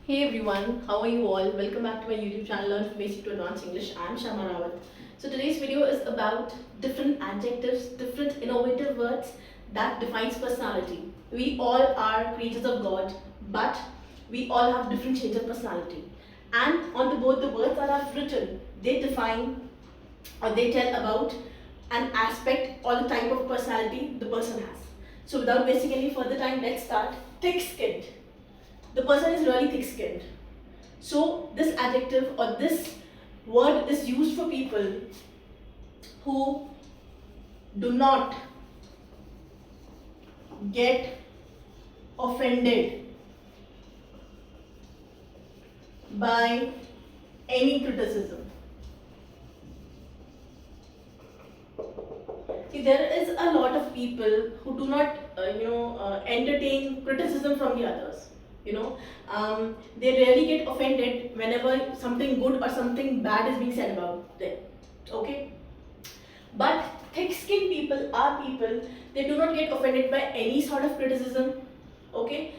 Hey everyone, how are you all? Welcome back to my YouTube channel Learn from Basic to Advanced English. I'm Shama Rawat. So today's video is about different adjectives, different innovative words that defines personality. We all are creatures of God, but we all have different shades of personality. And on the both the words that I've written, they define or they tell about an aspect or the type of personality the person has. So without wasting any further time, let's start. Thick-skinned. The person is really thick-skinned. So this adjective or this word is used for people who do not get offended by any criticism. See, there is a lot of people who do not, entertain criticism from the others. They rarely get offended whenever something good or something bad is being said about them. Okay, but thick-skinned people are people, they do not get offended by any sort of criticism. Okay,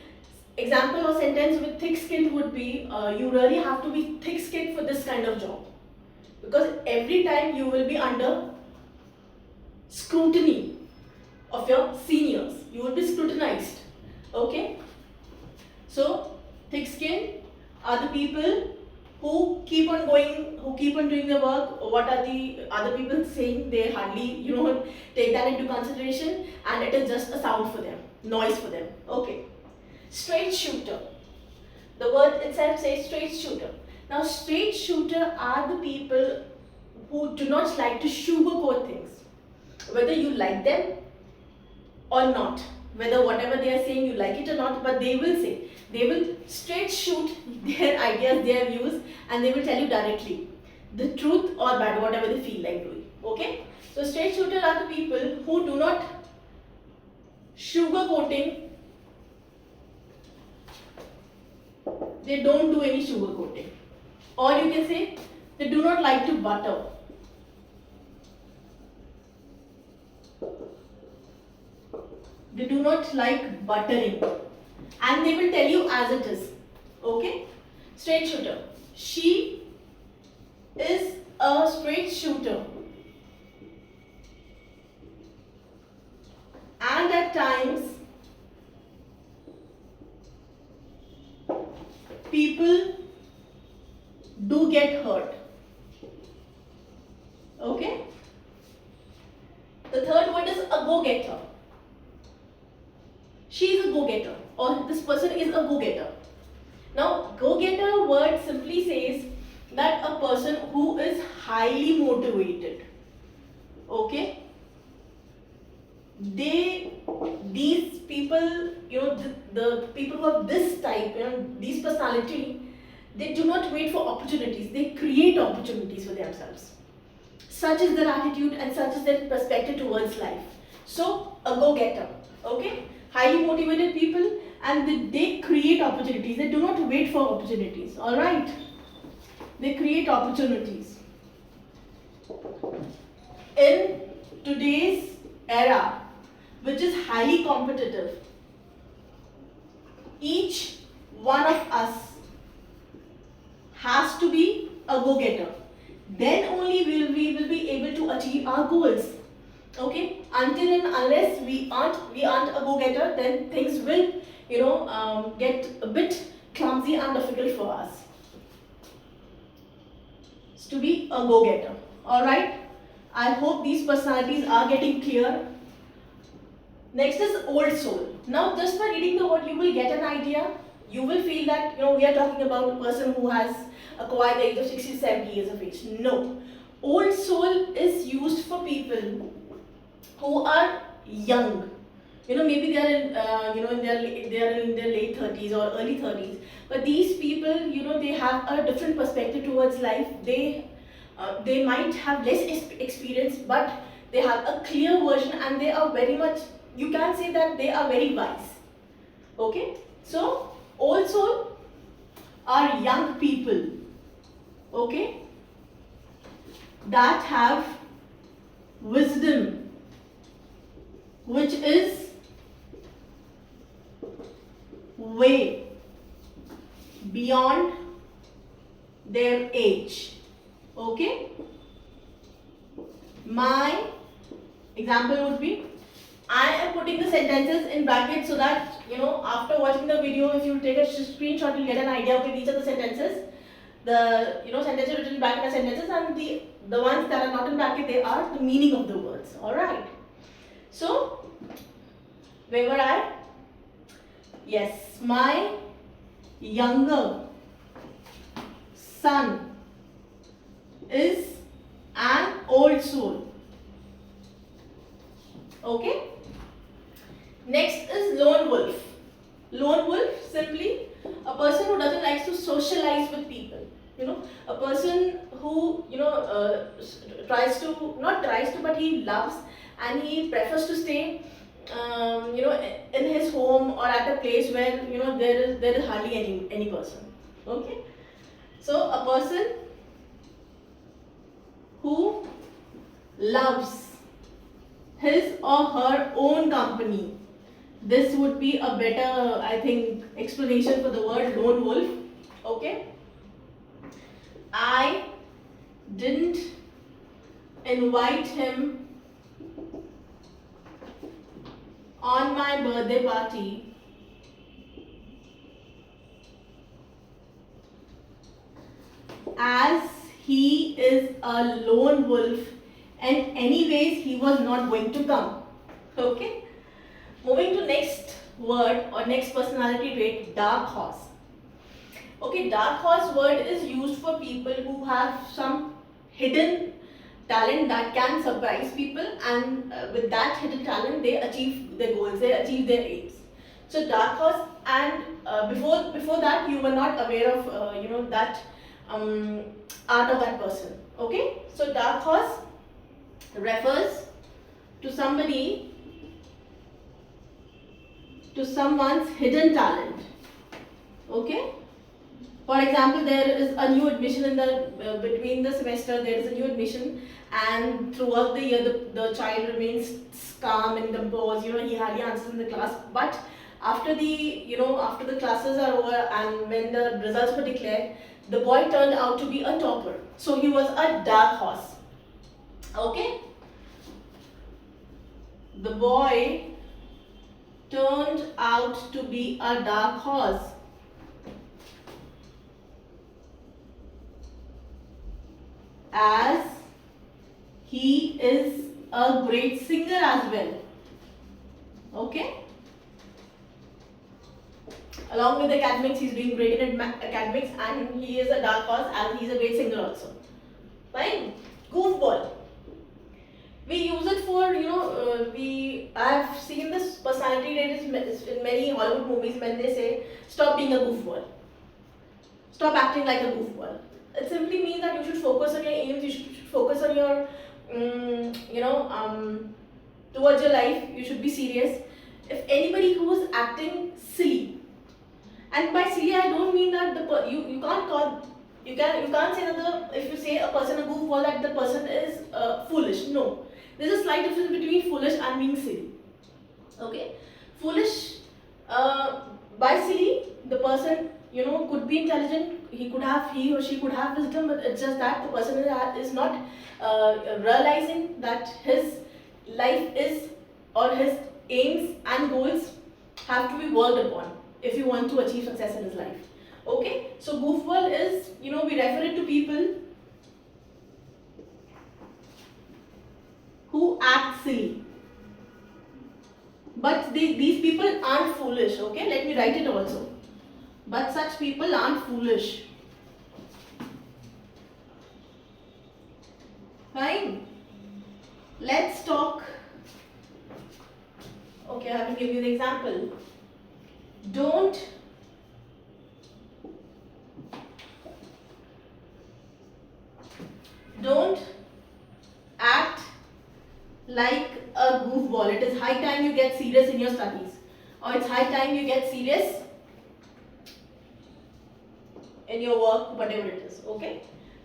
example or sentence with thick-skinned would be you really have to be thick-skinned for this kind of job, because every time you will be under scrutiny of your seniors, you will be scrutinized. Okay, so thick skin are the people who keep on going, who keep on doing the work. What are the other people saying? They hardly, take that into consideration, and it is just a sound for them, noise for them. Okay. Straight shooter. The word itself says straight shooter. Now, straight shooter are the people who do not like to sugarcoat things, whether you like them or not, whether whatever they are saying you like it or not, but they will say, they will straight shoot their ideas, their views, and they will tell you directly the truth or bad, whatever they feel like doing. Okay, so straight shooter are the people who do not sugarcoating, they don't do any sugarcoating, or you can say they do not like to butter. They do not like buttering, and they will tell you as it is. Okay, straight shooter. She is a straight shooter, and at times people do get hurt. Okay, the third word is a go-getter. She is a go-getter, or this person is a go-getter. Now, go-getter word simply says that a person who is highly motivated. Okay, these people, the people who have this type, these personality, they do not wait for opportunities, they create opportunities for themselves. Such is their attitude and such is their perspective towards life. So, a go-getter. Okay, highly motivated people, and they create opportunities. They do not wait for opportunities. All right, they create opportunities. In today's era, which is highly competitive, each one of us has to be a go-getter. Then only we will be able to achieve our goals. Okay, until and unless we aren't a go-getter, then things will get a bit clumsy and difficult for us to be a go-getter. All right, I hope these personalities are getting clear. Next is old soul. Now, just by reading the word, you will get an idea. You will feel that we are talking about a person who has acquired the age of 60 to 70 years of age. No, old soul is used for people who are young. Maybe they are they are in their late 30s or early 30s, but these people, they have a different perspective towards life. They might have less experience, but they have a clear version, and they are very much, you can say that they are very wise. Okay, so old soul are young people, okay, that have wisdom, which is way beyond their age. Okay? My example would be, I am putting the sentences in brackets so that, after watching the video, if you take a screenshot, you'll get an idea, okay, these are the sentences. The, sentences written in bracket are sentences, and the ones that are not in bracket, they are the meaning of the words. Alright. So, where were I? Yes, my younger son is an old soul. Okay? Next is lone wolf. Lone wolf, simply a person who doesn't like to socialize with people. A person who, but he loves and he prefers to stay, in his home or at a place where, there is hardly any person. Okay? So, a person who loves his or her own company. This would be a better, I think, explanation for the word lone wolf. Okay? I didn't invite him on my birthday party as he is a lone wolf and anyways he was not going to come. Okay? Moving to next word or next personality trait, dark horse. Okay, dark horse word is used for people who have some hidden talent that can surprise people, and with that hidden talent they achieve their goals, they achieve their aims. So dark horse, and before that you were not aware of that art of that person. Okay, so dark horse refers to someone's hidden talent. Okay. For example, there is a new admission in the between the semester. There is a new admission, and throughout the year, the child remains calm and composed. He hardly answers in the class. But after the classes are over and when the results were declared, the boy turned out to be a topper. So he was a dark horse. Okay. The boy turned out to be a dark horse. As he is a great singer as well. Okay? Along with academics, he's doing great in academics, and he is a dark horse and he's a great singer also. Fine? Goofball. We use it for, I've seen this personality trait in many Hollywood movies when they say, stop being a goofball. Stop acting like a goofball. It simply means that you should focus on your aims, you should focus on your, towards your life, you should be serious. If anybody who is acting silly, and by silly I don't mean that you can't say that if you say a person a goofball that the person is foolish. No. There's a slight difference between foolish and being silly. Okay? Foolish, by silly, the person, could be intelligent, he or she could have wisdom, but it's just that the person is not realizing that his life is, or his aims and goals have to be worked upon if you want to achieve success in his life. Okay? So goofball is, we refer it to people who act silly. But these people aren't foolish. Okay? Let me write it also. But such people aren't foolish. Fine. Let's talk. Okay, I will give you the example. Don't act like a goofball. It is high time you get serious in your studies, or it's high time you get serious in your work, whatever it is. Okay?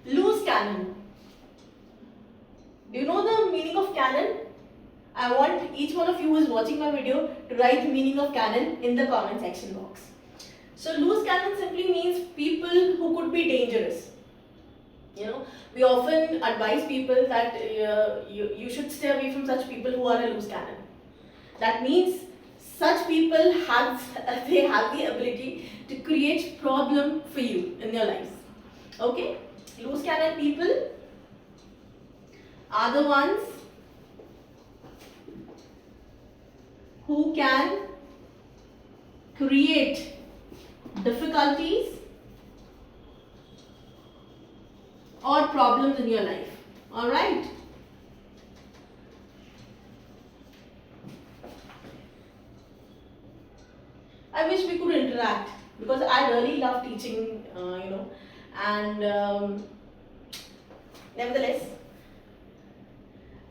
Loose cannon. Do you know the meaning of cannon? I want each one of you who is watching my video to write the meaning of cannon in the comment section box. So loose cannon simply means people who could be dangerous. You know, we often advise people that you should stay away from such people who are a loose cannon. That means such people have they have the ability to create problem for you in your lives. Okay, loose cannon people are the ones who can create difficulties or problems in your life. All right. I wish we could interact because I really love teaching, and nevertheless,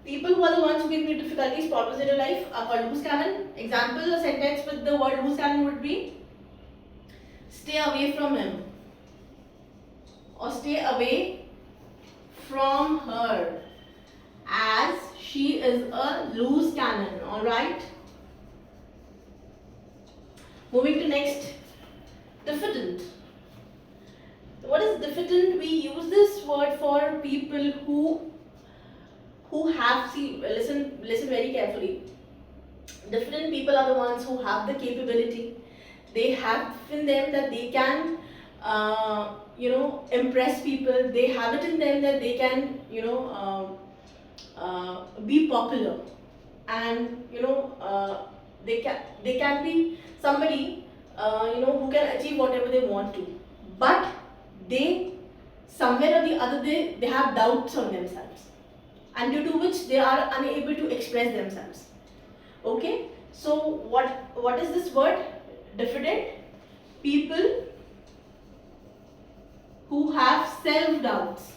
people who are the ones who give you difficulties, problems in your life are called loose cannon. Example, a sentence with the word loose cannon would be stay away from him or stay away from her as she is a loose cannon. Alright. Moving to next, diffident. What is diffident? We use this word for people who have, listen very carefully. Diffident people are the ones who have the capability. They have in them that they can impress people. They have it in them that they can be popular, and they can be somebody who can achieve whatever they want to, but they somewhere or the other they have doubts on themselves, and due to which they are unable to express themselves. Okay, so what is this word? Diffident people who have self doubts.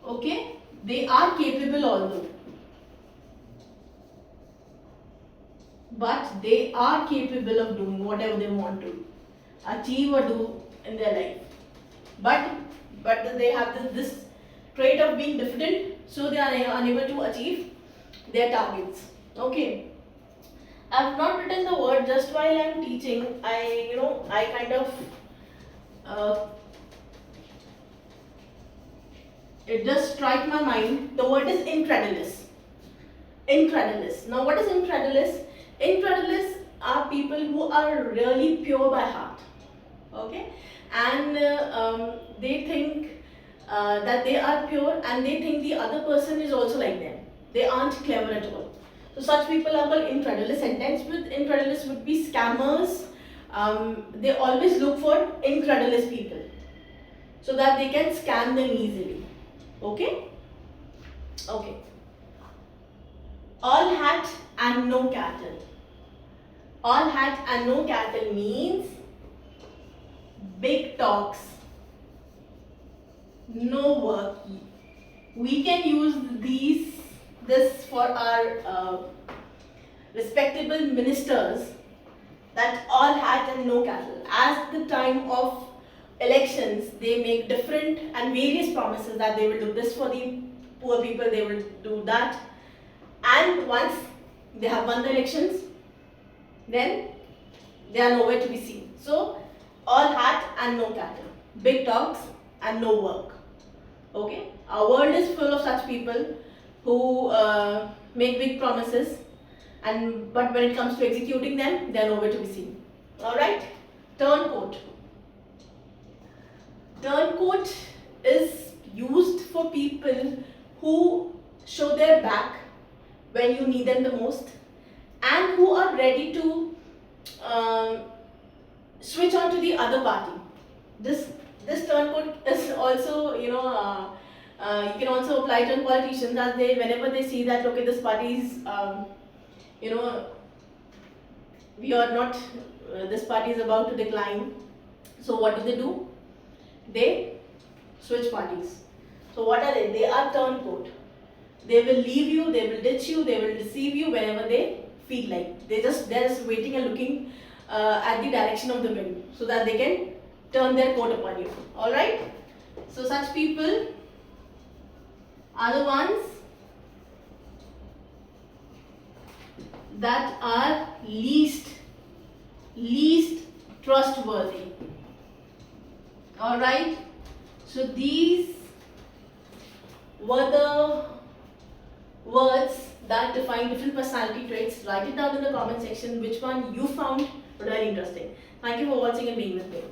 Okay, they are capable although, but they are capable of doing whatever they want to achieve or do in their life, but they have this trait of being diffident, so they are unable to achieve their targets. Okay, I have not written the word just while I am teaching. I kind of it just struck my mind. The word is incredulous. Incredulous. Now, what is incredulous? Incredulous are people who are really pure by heart. Okay, and they think that they are pure, and they think the other person is also like them. They aren't clever at all. So such people are called incredulous. Sentence with incredulous would be scammers. They always look for incredulous people so that they can scam them easily. Okay? Okay. All hat and no cattle. All hat and no cattle means big talks, no work. We can use this for our respectable ministers, that all hat and no cattle. At the time of elections, they make different and various promises that they will do this for the poor people, they will do that, and once they have won the elections, then they are nowhere to be seen. So all hat and no cattle, big talks and no work. Okay, our world is full of such people who make big promises, but when it comes to executing them, they are nowhere to be seen. All right, turncoat. Turncoat is used for people who show their back when you need them the most, and who are ready to switch on to the other party. This turncoat is also, you can also apply to politicians, as they, whenever they see that okay, this party is we are not this party is about to decline, so what do? They switch parties. So what are they? They are turncoat. They will leave you, they will ditch you, they will deceive you whenever they feel like. They're just waiting and looking at the direction of the wind so that they can turn their coat upon you. Alright? So such people are the ones that are least trustworthy. Alright, so these were the words that define different personality traits. Write it down in the comment section which one you found very interesting. Thank you for watching and being with me.